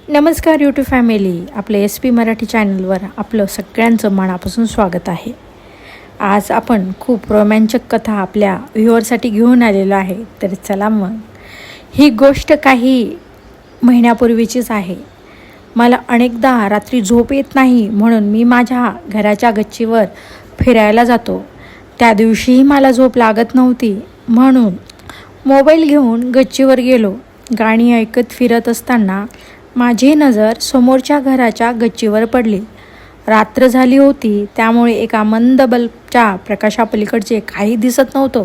नमस्कार YouTube family, आपलं SP Marathi चॅनलवर आपलं सगळ्यांचं मनापासून स्वागत आहे. आज आपण खूप रोमॅन्चक कथा आपल्या व्ह्यूअरसाठी घेऊन आलेलो आहे. तर चला मग, ही गोष्ट काही महिन्यापूर्वीचीच आहे. मला अनेकदा रात्री झोप येत नाही म्हणून मी माझ्या घराच्या गच्चीवर फिरायला जातो. त्या दिवशीही मला झोप लागत नव्हती म्हणून मोबाईल घेऊन गच्चीवर गेलो. गाणी ऐकत फिरत असताना माझी नजर समोरच्या घराच्या गच्चीवर पडली. रात्र झाली होती त्यामुळे एका मंद बल्बच्या प्रकाशापलीकडचे काही दिसत नव्हतं.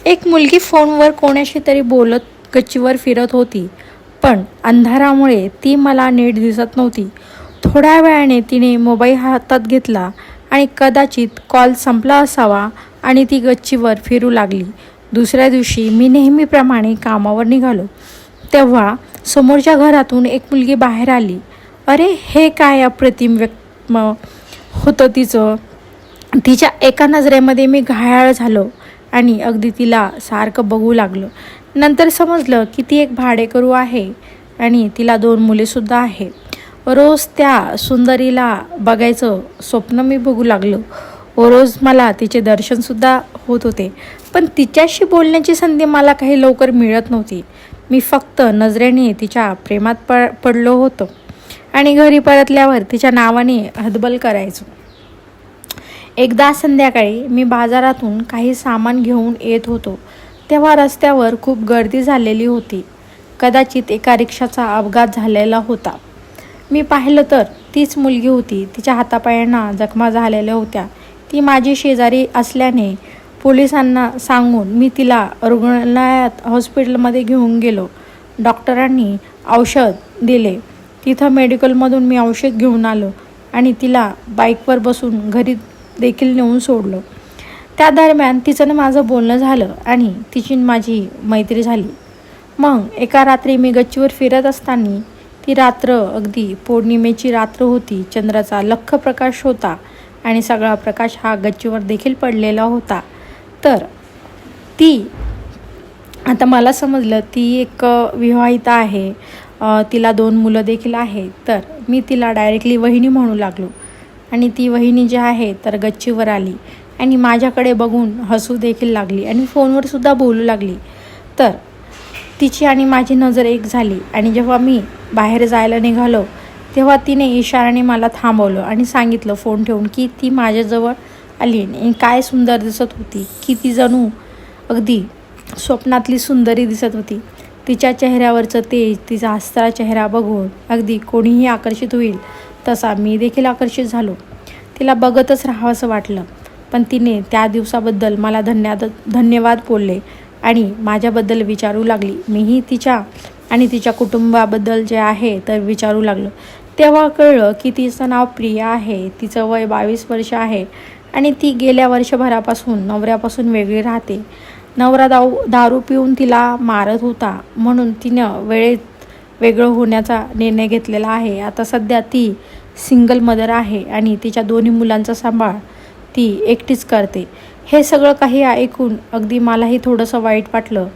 एक मुलगी फोनवर कोणाशी तरी बोलत गच्चीवर फिरत होती, पण अंधारामुळे ती मला नीट दिसत नव्हती. थोड्या वेळाने तिने मोबाईल हातात घेतला आणि कदाचित कॉल संपला असावा आणि ती गच्चीवर फिरू लागली. दुसऱ्या दिवशी मी नेहमीप्रमाणे कामावर निघालो तेव्हा समोरच्या घरातून एक मुलगी बाहेर आली. अरे, हे काय अप्रतिम होतं तिचं. तिच्या एका नजरेमध्ये मी घायाळ झालो आणि अगदी तिला सारखं बघू लागलो. नंतर समजलं की ती एक भाडेकरू आहे आणि तिला 2 मुलेसुद्धा आहेत. रोज त्या सुंदरीला बघायचं स्वप्न मी बघू लागलो. रोज मला तिचे दर्शनसुद्धा होत होते, पण तिच्याशी बोलण्याची संधी मला काही लवकर मिळत नव्हती. मी फक्त नजरेने तिच्या प्रेमात पडलो होतो आणि घरी परतल्यावर तिच्या नावाने हतबल करायचो. एकदा संध्याकाळी मी बाजारातून काही सामान घेऊन येत होतो तेव्हा रस्त्यावर खूप गर्दी झालेली होती. कदाचित एका रिक्षाचा अपघात झालेला होता. मी पाहिलं तर तीच मुलगी होती. तिच्या हातापायांना जखमा झालेल्या होत्या. ती माझी शेजारी असल्याने पोलिसांना सांगून मी तिला रुग्णालयात हॉस्पिटलमध्ये घेऊन गेलो. डॉक्टरांनी औषध दिले. तिथं मेडिकलमधून मी औषध घेऊन आलो आणि तिला बाईकवर बसून घरी देखील नेऊन सोडलं. त्या दरम्यान तिचं माझं बोलणं झालं आणि तिची माझी मैत्री झाली. मग एका रात्री मी गच्चीवर फिरत असताना, ती रात्र अगदी पौर्णिमेची रात्र होती. चंद्राचा लख्ख प्रकाश होता आणि सगळा प्रकाश हा गच्चीवर देखील पडलेला होता. तर ती, आता मला समजलं ती एक विवाहिता आहे, तिला 2 मुलं देखील आहेत. तर मी तिला डायरेक्टली वहिनी म्हणू लागलो आणि ती वहिनी जी आहे तर गच्चीवर आली आणि माझ्याकडे बघून हसू देखील लागली आणि फोनवर सुद्धा बोलू लागली. तर तिची आणि माझी नजर एक झाली आणि जेव्हा मी बाहेर जायला निघालो तेव्हा तिने इशाऱ्याने मला थांबवलं आणि सांगितलं फोन ठेवून की ती माझ्याजवळ आली आणि काय सुंदर दिसत होती, की ती जणू अगदी स्वप्नातली सुंदरी दिसत होती. तिच्या चेहऱ्यावरचं तेज, तिचा हसरा चेहरा बघून अगदी कोणीही आकर्षित होईल तसा मी देखील आकर्षित झालो. तिला बघतच राहावंसं वाटलं. पण तिने त्या दिवसाबद्दल मला धन्यवाद बोलले आणि माझ्याबद्दल विचारू लागली. मीही तिच्या आणि तिच्या कुटुंबाबद्दल जे आहे तर विचारू लागलो. तेव्हा कळलं की तिचं नाव प्रिया आहे. तिचं वय 22 वर्ष आहे आणि ती गेल्या वर्षभरापासून नवऱ्यापासून वेगळी राहते. नवरा दारू पिऊन तिला मारत होता म्हणून तिनं वेळेत वेगळं होण्याचा निर्णय घेतलेला आहे. आता सध्या ती सिंगल मदर आहे आणि तिच्या 2 मुलांचा सांभाळ ती एकटीच करते. हे सगळं काही ऐकून अगदी मलाही थोडंसं वाईट वाटलं,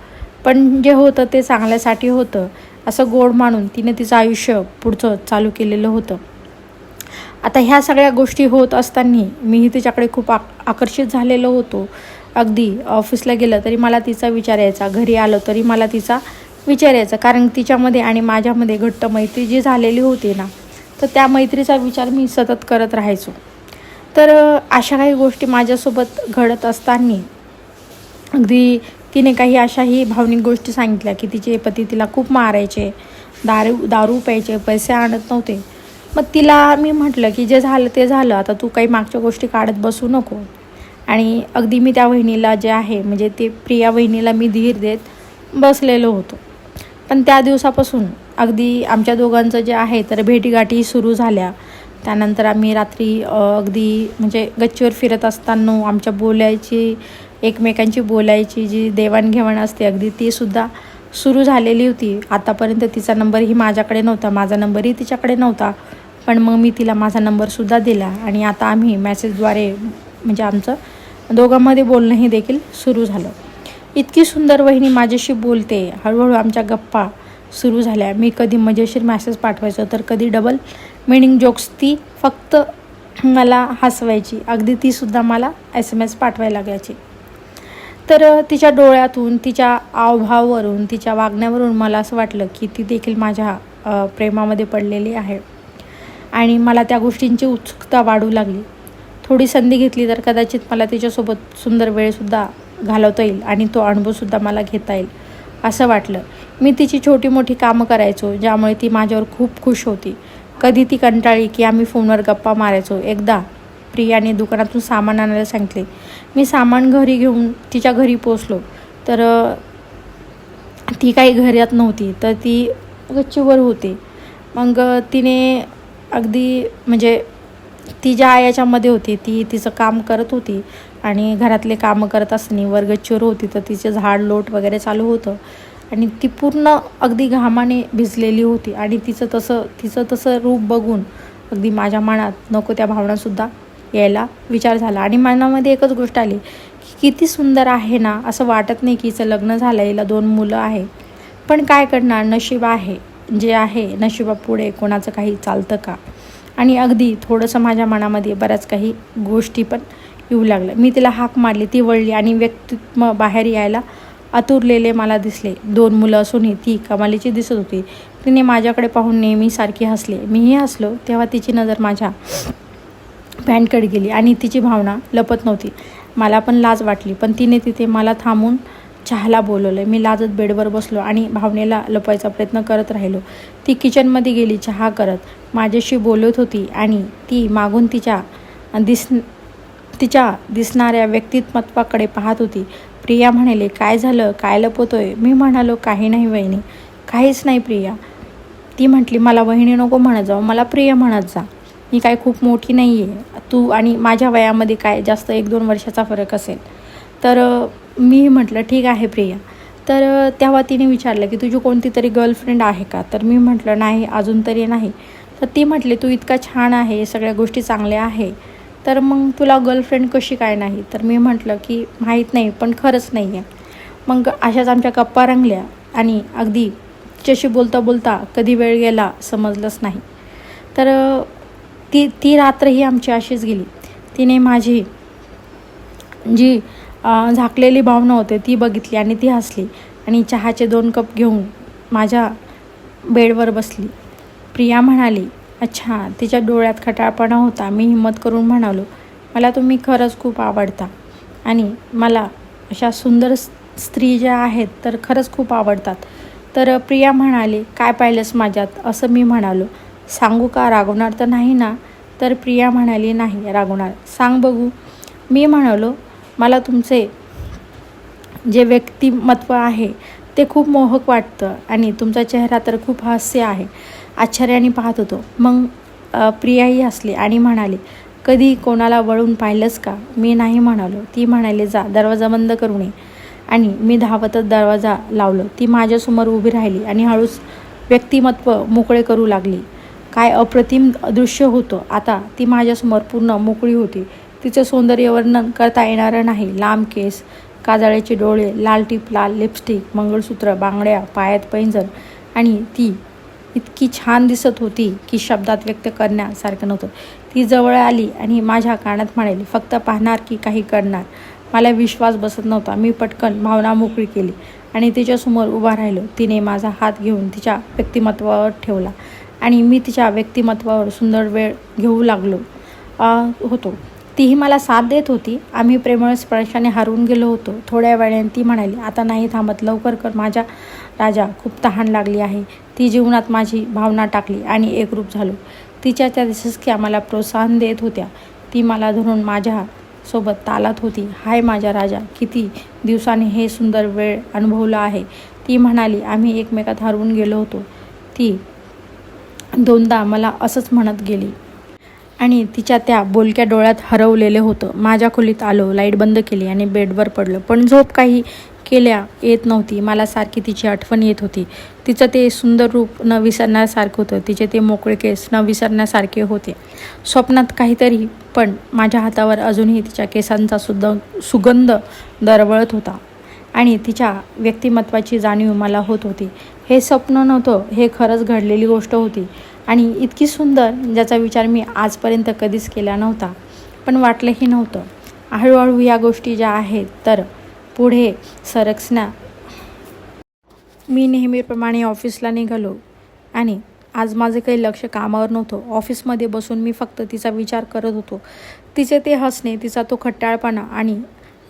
पण जे होतं ते चांगल्यासाठी होतं असं गोड मानून तिने तिचं आयुष्य पुढचं चालू केलेलं होतं. आता ह्या सगळ्या गोष्टी होत असताना मीही तिच्याकडे खूप आकर्षित झालेलो होतो. अगदी ऑफिसला गेलं तरी मला तिचा विचार यायचा, घरी आलो तरी मला तिचा विचार यायचा, कारण तिच्यामध्ये आणि माझ्यामध्ये घट्ट मैत्री जी झालेली होती ना, तर त्या मैत्रीचा विचार मी सतत करत राहायचो. तर अशा काही गोष्टी माझ्यासोबत घडत असताना अगदी तिने काही अशाही भावनिक गोष्टी सांगितल्या की तिचे पती तिला खूप मारायचे, दारू प्यायचे, पैसे आणत नव्हते. मग तिला मी म्हटलं की जे झालं ते झालं, आता तू काही मागच्या गोष्टी काढत बसू नको. आणि अगदी मी त्या वहिनीला जे आहे म्हणजे ते प्रिया वहिनीला मी धीर देत बसलेलो होतो. पण त्या दिवसापासून अगदी आमच्या दोघांचं जे आहे तर भेटीगाठी सुरू झाल्या. त्यानंतर आम्ही रात्री अगदी म्हणजे गच्चीवर फिरत असताना आमच्या एकमेकांची बोलायची जी देवाणघेवाण असते अगदी ती सुद्धा सुरू झालेली होती. आतापर्यंत तिचा नंबरही माझ्याकडे नव्हता, माझा नंबरही तिच्याकडे नव्हता, पण मग मी तिला माझा नंबरसुद्धा दिला आणि आता आम्ही मेसेजद्वारे म्हणजे आमचं दोघांमध्ये बोलणंही देखील सुरू झालं. इतकी सुंदर वहिनी माझ्याशी बोलते. हळूहळू आमच्या गप्पा सुरू झाल्या. मी कधी मजेशीर मॅसेज पाठवायचो तर कधी डबल मिनिंग जोक्स. ती फक्त मला हसवायची, अगदी तीसुद्धा मला SMS पाठवायला लागायची. तर तिच्या डोळ्यातून, तिच्या हावभावावरून, तिच्या वागण्यावरून मला असं वाटलं की ती देखील माझ्या प्रेमामध्ये पडलेली आहे. आणि मला त्या गोष्टींची उत्सुकता वाढू लागली. थोडी संधी घेतली तर कदाचित मला तिच्यासोबत सुंदर वेळसुद्धा घालवता येईल आणि तो अनुभवसुद्धा मला घेता येईल असं वाटलं. मी तिची छोटी मोठी कामं करायचो, ज्यामुळे ती माझ्यावर खूप खुश होती. कधी ती कंटाळली की आम्ही फोनवर गप्पा मारायचो. एकदा प्रियाने दुकानातून सामान आणायला सांगितले. मी सामान घरी घेऊन तिच्या घरी पोचलो तर ती काही घरात नव्हती, तर ती गच्चीवर होती. मग तिने अगदी म्हणजे ती ज्या याच्यामध्ये होती ती तिचं काम करत होती आणि घरातले कामं करत असताना वर गच्चीवर होती, तर तिचे झाड लोट वगैरे चालू होतं आणि ती पूर्ण अगदी घामाने भिजलेली होती. आणि तिचं तसं रूप बघून अगदी माझ्या मनात नको त्या भावनासुद्धा यायला विचार झाला. आणि मनामध्ये एकच गोष्ट आली की किती सुंदर आहे ना, असं वाटत नाही की हिचं लग्न झालं, हिला 2 मुलं आहे. पण काय करणार, नशीब आहे जे आहे, नशिबापुढे कोणाचं काही चालतं का. आणि अगदी थोडंसं माझ्या मनामध्ये बऱ्याच काही गोष्टी पण येऊ लागल्या. मी तिला हाक मारली, ती वळली आणि व्यक्तित्व बाहेर यायला आतुरलेले मला दिसले. 2 मुलं असूनही ती कमालीची दिसत होती. तिने माझ्याकडे पाहून नेहमीसारखी हसली. मीही हसलो. तेव्हा तिची नजर माझ्या पॅन्टकडे गेली आणि तिची भावना लपत नव्हती. मला पण लाज वाटली, पण तिने तिथे मला थांबून चहाला बोलवलं. मी लाजत बेडवर बसलो आणि भावनेला लपवायचा प्रयत्न करत राहिलो. ती किचनमध्ये गेली चहा करत, माझ्याशी बोलत होती आणि ती मागून तिच्या दिसणाऱ्या व्यक्तिमत्वाकडे पाहत होती. प्रिया म्हणाले, काय झालं, काय लपवतोय. मी म्हणालो, काही नाही वहिनी, काहीच नाही प्रिया. ती म्हटली, मला वहिनी नको म्हणत जाऊ, मला प्रिया म्हणत जा. मी काय खूप मोठी नाही आहे, तू आणि माझ्या वयामध्ये काय जास्त 1-2 वर्षाचा फरक असेल. तर मी म्हटलं, ठीक आहे प्रिया. तर तेव्हा तिने विचारलं की तुझी कोणती तरी गर्लफ्रेंड आहे का. तर मी म्हटलं, नाही, अजून तरी नाही. तर ती म्हटली, तू इतका छान आहे, सगळ्या गोष्टी चांगल्या आहे, तर मग तुला गर्लफ्रेंड कशी काय नाही. तर मी म्हटलं की माहीत नाही, पण खरंच नाही आहे. मग अशाच आमच्या गप्पा रंगल्या आणि अगदी तिच्याशी बोलता बोलता कधी वेळ गेला समजलंच नाही. तर ती रात्रही आमची अशीच गेली. तिने माझी जी झाकलेली भावना होते ती बघितली आणि ती हसली आणि चहाचे 2 कप घेऊन माझ्या बेडवर बसली. प्रिया म्हणाली, अच्छा. तिच्या डोळ्यात खटाळपणा होता. मी हिम्मत करून म्हणालो, मला तुम्ही खरंच खूप आवडता आणि मला अशा सुंदर स्त्री ज्या आहेत तर खरंच खूप आवडतात. तर प्रिया म्हणाली, काय पाहिलंस माझ्यात, असं मी म्हणालो. सांगू का, रागवणार तर नाही ना. तर प्रिया म्हणाली, नाही रागवणार, सांग बघू. मी म्हणालो, मला तुमचे जे व्यक्तिमत्व आहे ते खूप मोहक वाटतं आणि तुमचा चेहरा तर खूप हास्य आहे. आश्चर्याने पाहत होतो. मग प्रियाही हसली आणि म्हणाली, कधी कोणाला वळून पाहिलंस का. मी नाही म्हणालो. ती म्हणाली, जा दरवाजा बंद करू नये. आणि मी धावतच दरवाजा लावलं. ती माझ्यासमोर उभी राहिली आणि हळूच व्यक्तिमत्व मोकळे करू लागली. काय अप्रतिम दृश्य होतं. आता ती माझ्यासमोर पूर्ण मोकळी होती. तिचं सौंदर्य वर्णन करता येणारं नाही. लांब केस, काजळाचे डोळे, लाल टीप, लाल लिपस्टिक, मंगळसूत्र, बांगड्या, पायात पैंजण आणि ती इतकी छान दिसत होती की शब्दात व्यक्त करण्यासारखं नव्हतं. ती जवळ आली आणि माझ्या कानात म्हणाली, फक्त पाहणार की काही करणार. मला विश्वास बसत नव्हता. मी पटकन भावना मोकळी केली आणि तिच्यासमोर उभा राहिलो. तिने माझा हात घेऊन तिच्या व्यक्तिमत्वावर ठेवला आणि मी तिच्या व्यक्तिमत्वावर सुंदर वेळ घेऊ लागलो होतो. तीही मला साथ देत होती. आम्ही प्रेमळ स्पर्शाने हरवून गेलो होतो. थोड्या वेळाने ती म्हणाली, आता नाही थांबत, लवकर कर माझ्या राजा, खूप तहान लागली आहे. ती जीवनात माझी भावना टाकली आणि एकरूप झालो. तिच्या त्या दिसक्या मला प्रोत्साहन देत होत्या. ती मला धरून माझ्यासोबत तालात होती. हाय माझा राजा, किती दिवसांनी हे सुंदर वेळ अनुभवला आहे. ती म्हणाली, आम्ही एकमेकात हरवून गेलो होतो. ती 2दा मला असंच म्हणत गेली आणि तिच्या त्या बोलक्या डोळ्यात हरवलेले होतं. माझ्या खोलीत आलो, लाईट बंद केली आणि बेडवर पडलो. पण झोप काही केल्या येत नव्हती. मला सारखी तिची आठवण येत होती. तिचं ते सुंदर रूप न विसरण्यासारखं होतं. तिचे ते मोकळे केस न विसरण्यासारखे होते. स्वप्नात काहीतरी, पण माझ्या हातावर अजूनही तिच्या केसांचा सुगंध दरवळत होता. आणि तिच्या व्यक्तिमत्वाची जाणीव मला होत होती. हे स्वप्न नव्हतं, हे खरंच घडलेली गोष्ट होती आणि इतकी सुंदर ज्याचा विचार मी आजपर्यंत कधीच केला नव्हता, पण वाटलंही नव्हतं. हळूहळू या गोष्टी ज्या आहेत तर पुढे सरकण्या मी नेहमीप्रमाणे ऑफिसला निघालो आणि आज माझे काही लक्ष कामावर नव्हतं. ऑफिसमध्ये बसून मी फक्त तिचा विचार करत होतो. तिचे ते हसणे, तिचा तो खट्टाळपणा आणि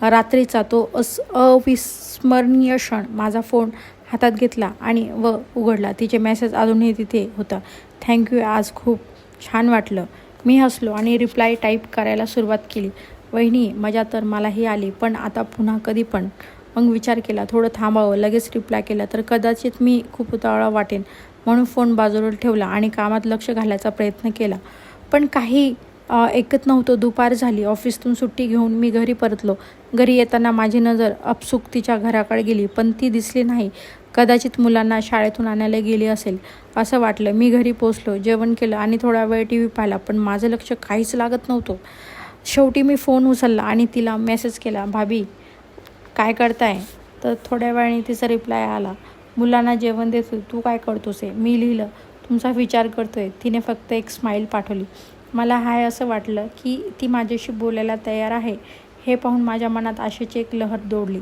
रात्रीचा तो अविस्मरणीय क्षण. माझा फोन हातात घेतला आणि उघडला. तिचे मेसेज अजूनही तिथे होता. थँक्यू, आज खूप छान वाटलं. मी हसलो आणि रिप्लाय टाईप करायला सुरुवात केली. वहिनी, मजा तर मलाही आली, पण आता पुन्हा कधी पण. मग विचार केला, थोडं थांबावं, लगेच रिप्लाय केला तर कदाचित मी खूप उतावळा वाटेन, म्हणून फोन बाजूला ठेवला आणि कामात लक्ष घालायचा प्रयत्न केला. पण काही ऐकत नव्हतं. दुपार झाली. ऑफिसतून सुट्टी घेऊन मी घरी परतलो. घरी येताना माझी नजर आपसूक तिच्या घराकडे गेली, पण ती दिसली नाही. कदाचित मुलांना शाळेतून आणायला गेली असेल असं वाटलं. मी घरी पोचलो, जेवण केलं आणि थोडा वेळ TV पाहिला, पण माझं लक्ष काहीच लागत नव्हतं. शेवटी मी फोन उचलला आणि तिला मेसेज केला, भाभी काय करताय? तर थोड्या वेळाने तिचा रिप्लाय आला, मुलांना जेवण देतो, तू काय करतोस? मी लिहिलं, तुमचा विचार करतोय. तिने फक्त एक स्माईल पाठवली. मला हाय असं वाटलं की ती माझ्याशी बोलायला तयार आहे. हे पाहून माझ्या मनात आशेची एक लहर दौडली.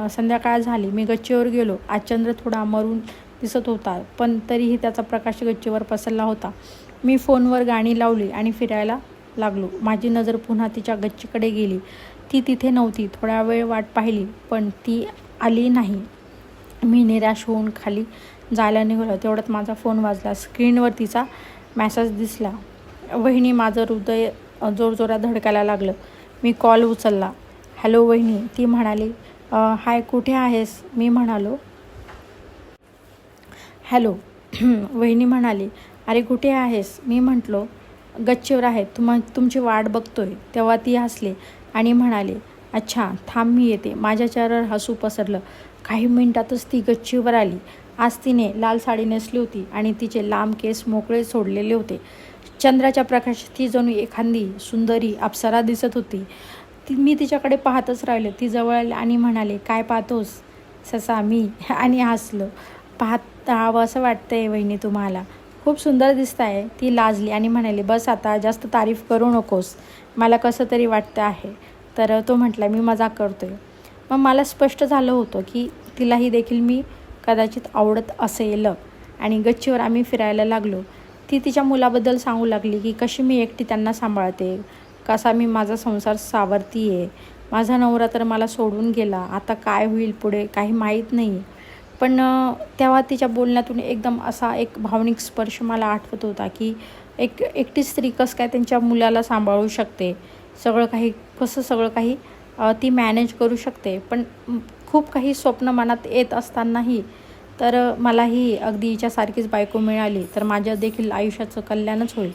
संध्याकाळ झाली. मी गच्चीवर गेलो. आज चंद्र थोडा मरून दिसत होता, पण तरीही त्याचा प्रकाश गच्चीवर पसरला होता. मी फोनवर गाणी लावली आणि फिरायला लागलो. माझी नजर पुन्हा तिच्या गच्चीकडे गेली. ती तिथे नव्हती. थोडा वेळ वाट पाहिली, पण ती आली नाही. मी निराश होऊन खाली जायला निघालो. तेवढ्यात माझा फोन वाजला. स्क्रीनवर तिचा मेसेज दिसला. वहिनी, माझं हृदय जोरजोरात धडकायला लागलं. मी कॉल उचलला. हॅलो वहिनी, ती म्हणाली. हाय, कुठे आहेस? मी म्हणालो हॅलो. वहिनी म्हणाली, अरे कुठे आहेस? मी म्हटलो गच्चीवर आहे, तुमची वाट बघतोय. तेव्हा ती हसली आणि म्हणाली, अच्छा थांब, मी येते. माझ्या चेहऱ्यावर हसू पसरलं. काही मिनिटातच ती गच्चीवर आली. आज तिने लाल साडी नेसली होती आणि तिचे लांब केस मोकळे सोडलेले होते. चंद्राच्या प्रकाशात ती जणू एखादी सुंदरी अप्सरा दिसत होती. मी तिच्याकडे पाहतच राहिले. ती जवळ आली आणि म्हणाले, काय पाहतोस? ससा मी आणि हसलो. पाहत राहावं असं वाटतंय वहिनी तुम्हाला. खूप सुंदर दिसताय. ती लाजली आणि म्हणाली, बस आता, जास्त तारीफ करू नकोस. मला कसं तरी वाटतं आहे. तर तो म्हटला, मी मजाक करतोय. मग मला स्पष्ट झालं होतं की तिलाही देखील मी कदाचित आवडत असेल आणि गच्चीवर आम्ही फिरायला लागलो. ती तिच्या मुलाबद्दल सांगू लागली की कशी मी एकटी त्यांना सांभाळते, कसा मी माझा संसार सावरती आहे. माझा नवरा तर मला सोडून गेला. आता काय होईल पुढे काही माहीत नाही. पण तेव्हा तिच्या बोलण्यातून एकदम असा एक भावनिक स्पर्श मला आठवत होता की एकटी स्त्री कसं काय त्यांच्या मुलाला सांभाळू शकते, सगळं काही ती मॅनेज करू शकते. पण खूप काही स्वप्न मनात येत असतानाही तर मलाही अगदी हिच्यासारखीच बायको मिळाली तर माझ्या देखील आयुष्याचं कल्याणच होईल.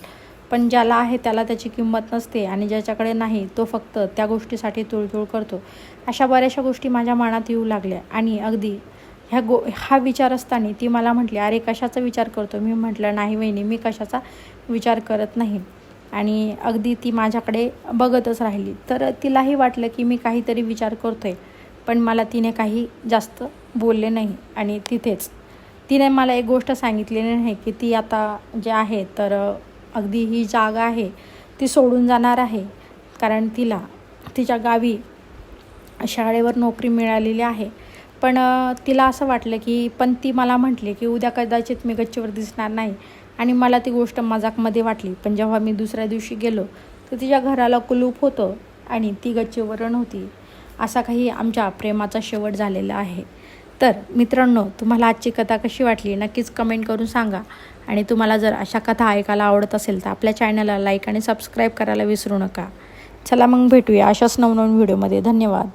पण ज्याला आहे त्याला त्याची किंमत नसते आणि ज्याच्याकडे नाही तो फक्त त्या गोष्टीसाठी तुळतुळ करतो. अशा बऱ्याचशा गोष्टी माझ्या मनात येऊ लागल्या आणि अगदी हा विचार असताना ती मला म्हटली, अरे कशाचा विचार करतो? मी म्हटलं, नाही वहिनी, मी कशाचा विचार करत नाही. आणि अगदी ती माझ्याकडे बघतच राहिली. तर तिलाही वाटलं की मी काहीतरी विचार करतोय, पण मला तिने काही जास्त बोलले नाही. आणि तिथेच तिने मला एक गोष्ट सांगितलेली नाही की ती आता जे आहे तर अगदी ही जागा आहे ती सोडून जाणार आहे, कारण तिला तिच्या गावी शाळेवर नोकरी मिळालेली आहे. पण तिला असं वाटलं की पण ती मला म्हटली की उद्या कदाचित मी गच्चीवर दिसणार नाही आणि मला ती गोष्ट मजाकमध्ये वाटली. पण जेव्हा मी दुसऱ्या दिवशी गेलो तर तिच्या घराला कुलूप होतं आणि ती गच्चीवर नव्हती. असा काही आमच्या प्रेमाचा शेवट झालेला आहे. तर मित्रांनो, तुम्हाला आजची कथा कशी वाटली नक्कीच कमेंट करून सांगा. आणि तुम्हाला जर अशा कथा ऐकायला आवडत असेल तर आपल्या चॅनलला लाईक आणि सबस्क्राईब करायला विसरू नका. चला मग भेटूया अशाच नवनवीन व्हिडिओमध्ये. धन्यवाद.